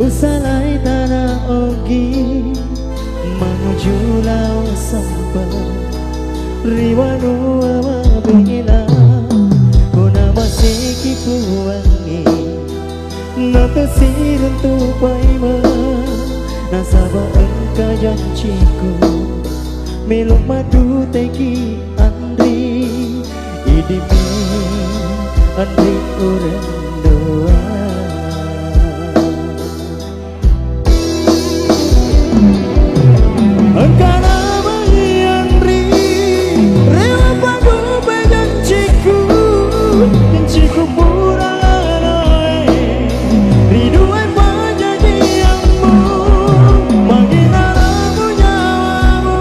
Usalay tanah ogi menuju laut sampai riwanu amabila kuna masih kipuangi nata sirun tupai ma nasaba engka janjiku meluk madu teki andri idimi andri urang doa engkana andri rewa padu bejanjiku janjiku pura aloe ridua panjanjianmu magina lagu nyawamu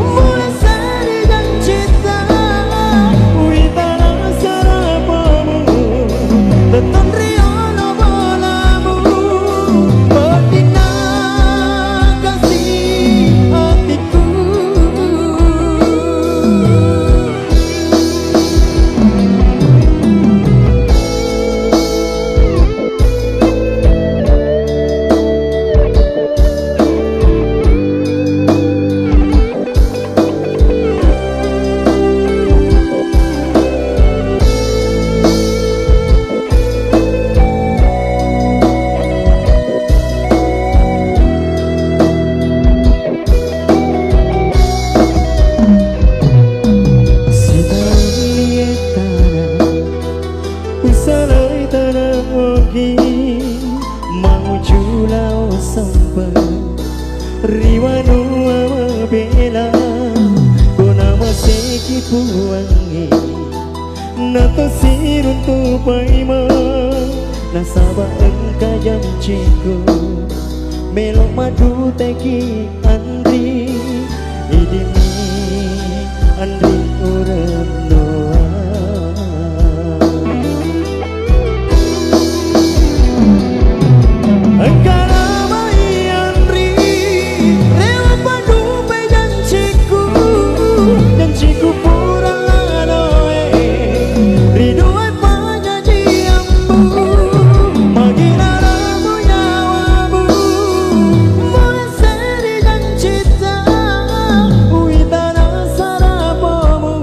mulai seri dan cinta uitara sarapamu teton riolo bolamu betina kasih hatiku usalay tanah ogi menuju laut sampai riwanu amabela kuna masih kipuangi nato sirun tupai ma nasaba engka janjiku melok madu teki andri idimi andri urang doa engkana andri rewa padu bejanjiku janjiku pura aloe ridua panjanjianmu magina lagu nyawamu mulai seri dan cinta uitara sarapamu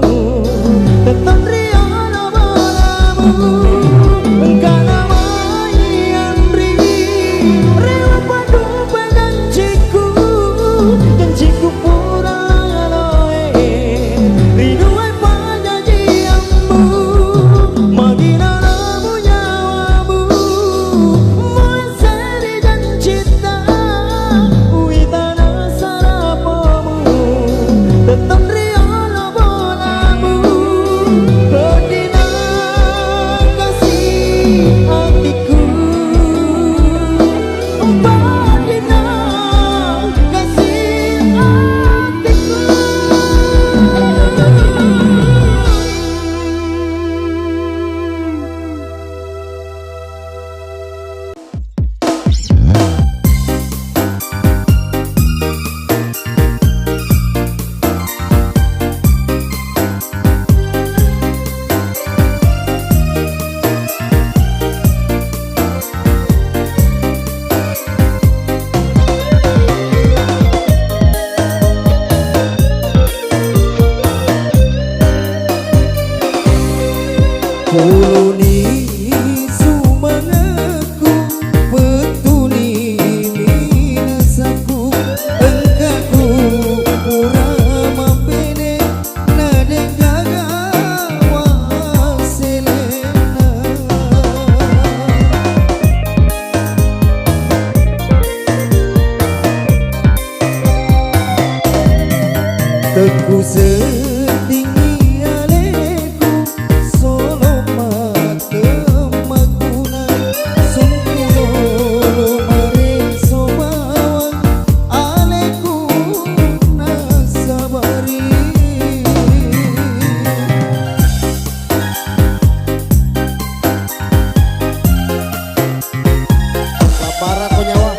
teton riolo bolamu engkana andri rewa padu bejanjiku janjiku pura aloe ridua panjanjianmu magina lagu nyawamu mulai seri dan cinta uitara sarapamu teton riolo bolamu betina kasih hatiku betina kasih hatiku. Kuluni sumangaku petuni minasaku engkaku pura mapene nade gagawa selena teku setinggi aleku solo mata maguna sungkulo mare sobawang aleku nasabari lapara ko nyawa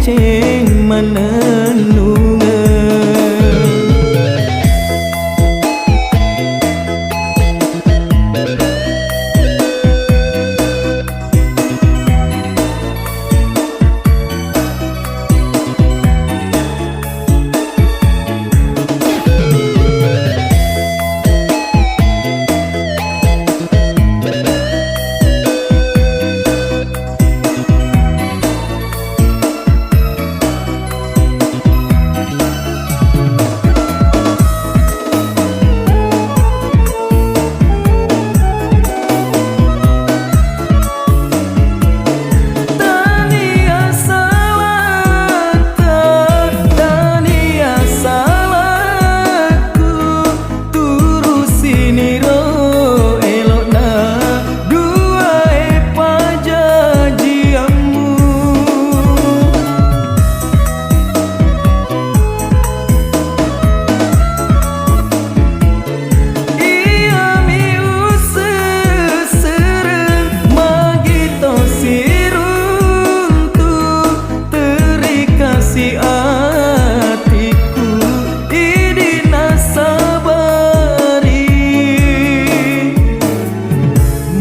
madeceng manenungan.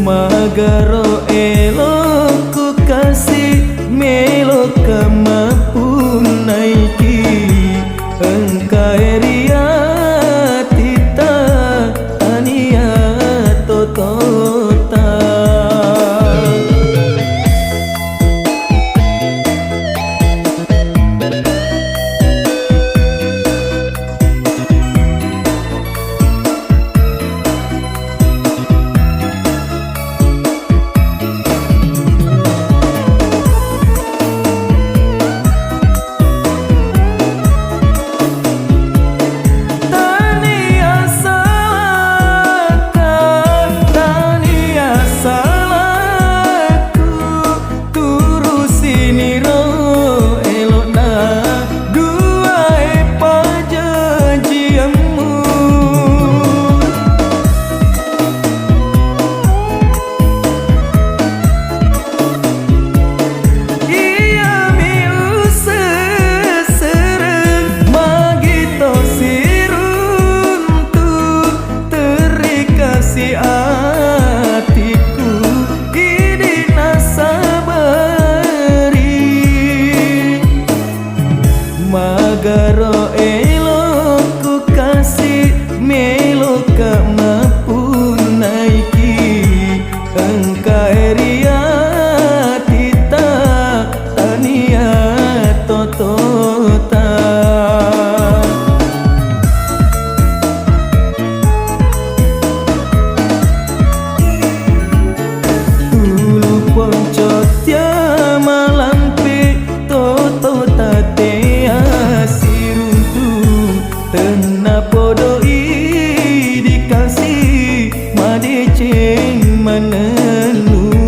Magaro elok ku kasih melo kemapun naiki engkai ria tita ania totota. Magaro elok ku kasih melo kemapun naiki engkai ria tita tania totota. Tulu poncot ya malampe totota tena podoi dikasih madeceng manenungan.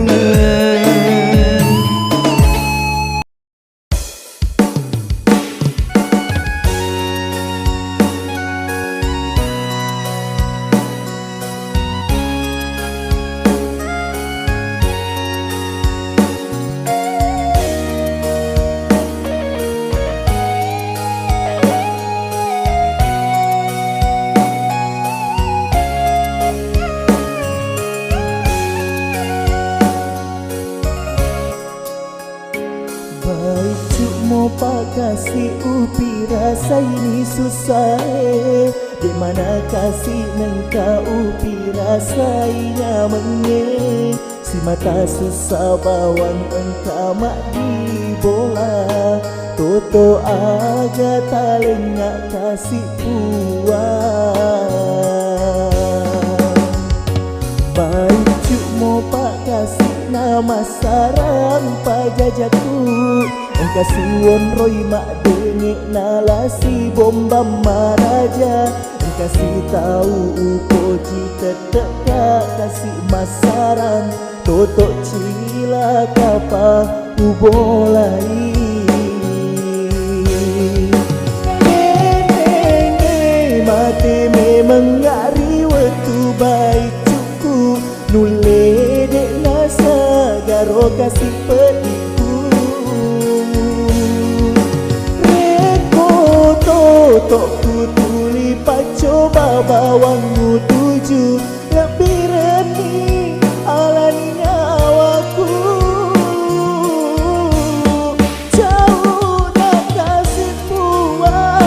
Baik cuk mau pak kasih upi rasa ini susah di mana kasih nengka upi rasanya menge si mata susah bawang engka mak di bola toto aga talengak kasih puang. Baik cuk mau pak kasih nama sarang pajajaku kasih wonroy mak dengek nalasi bomba maraja kasih tahu upoji tetep kasih masaran totok cila kapa ubolai mati memang ngari waktu baik cukup nule dek nasa garo kasih penipu bawangmu tuju lebih rening alani nyawaku. Jauh nak kasih puas.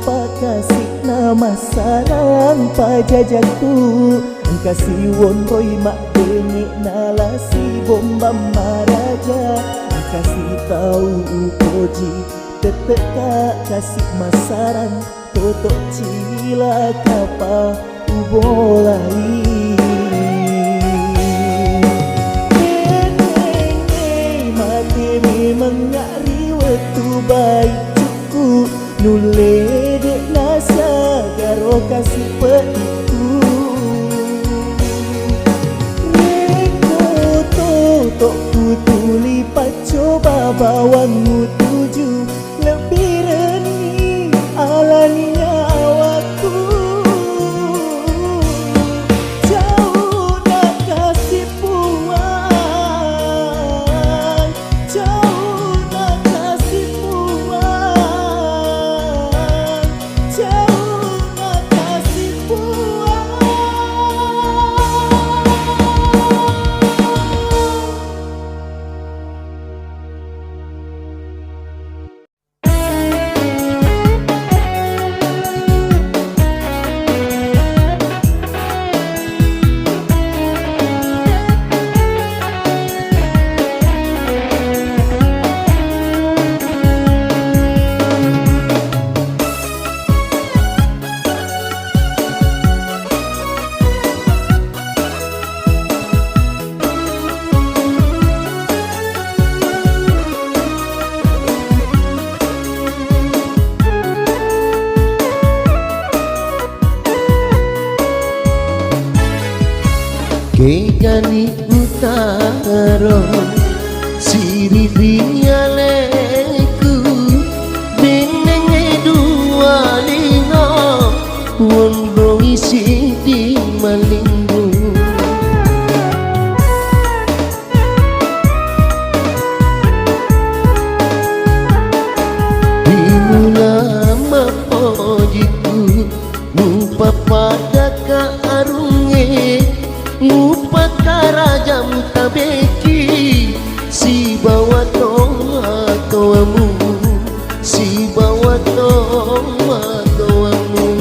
Pakasih nama sarang pajajaku, kasih won roy mak dengik nalasi bomba maraja, kasih tahu ukoji teteka kasih masaran totok cila kapa ubolai. Mati memang ngari waktu baik cukup nule dek nasa garo kasih petiku. Reko totok kutuli pacoba bawangmu tuju lebih rening alani nyawaku. Jauh nak kasih puan, jauh nak kasih puan, jauh nak kasih puan. Kejani utaro siri dialeku benenge dua lino wondo isi di malinggu. Dimula mapojiku mupa pada kaarunge mupa karaja mutabeki si bawa toa toamu, si bawa toa toamu.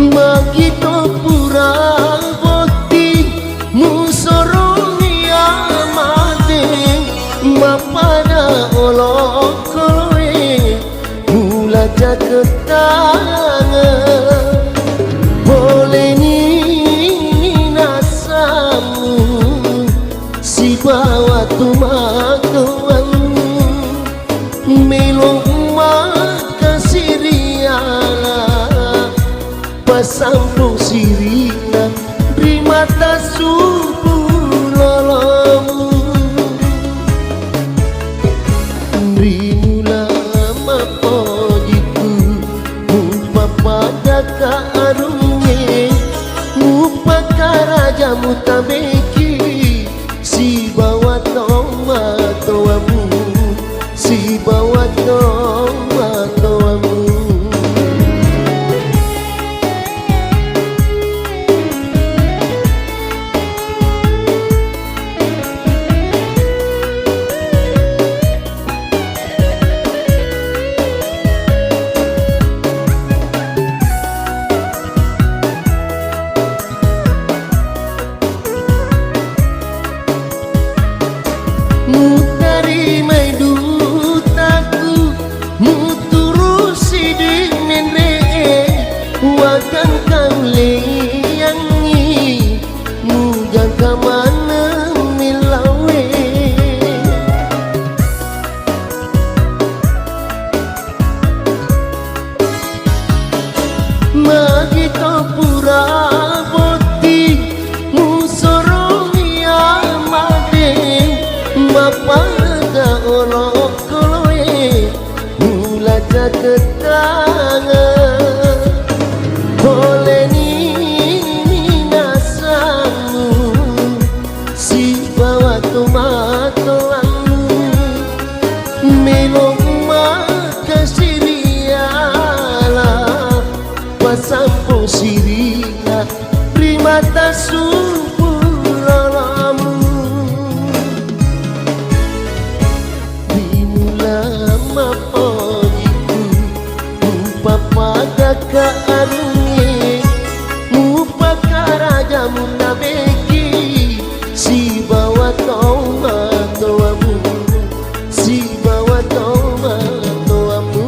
Magito pura boti musoroni amade mapada olokoe mula jaketanga boleh ni nasamu si bawa tumakuanmu melong makasiriala pasampung sirina rimata subuh lolomu. Rimula mapojiku mupa pada kaarunge mupa karaja mutabeki si yangi mujang kamana milawe magito pura boti musorong yamade mapada olok koloe mulaja ketanga boleh nasamu si bawa tomatolanmu melong makasiriala pasampo sirina primata supulalamu dimula mapojiku upapada kaarungi mupakaraja mundabeki si bawa tomatoamu si bawa tomatoamu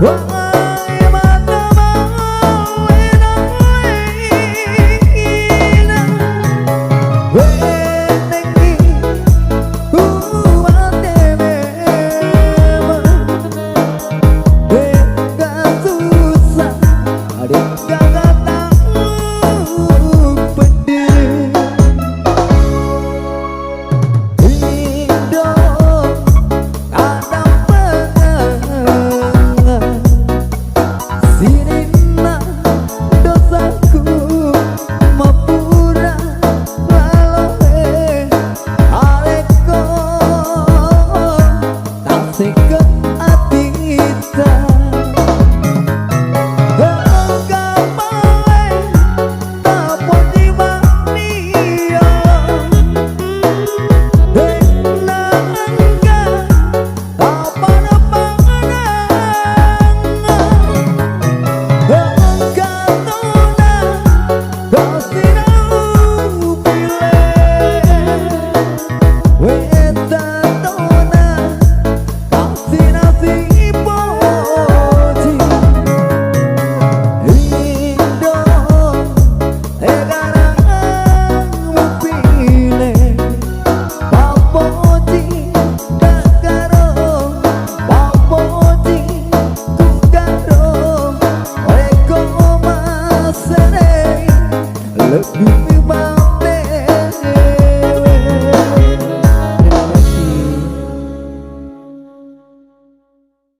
Oh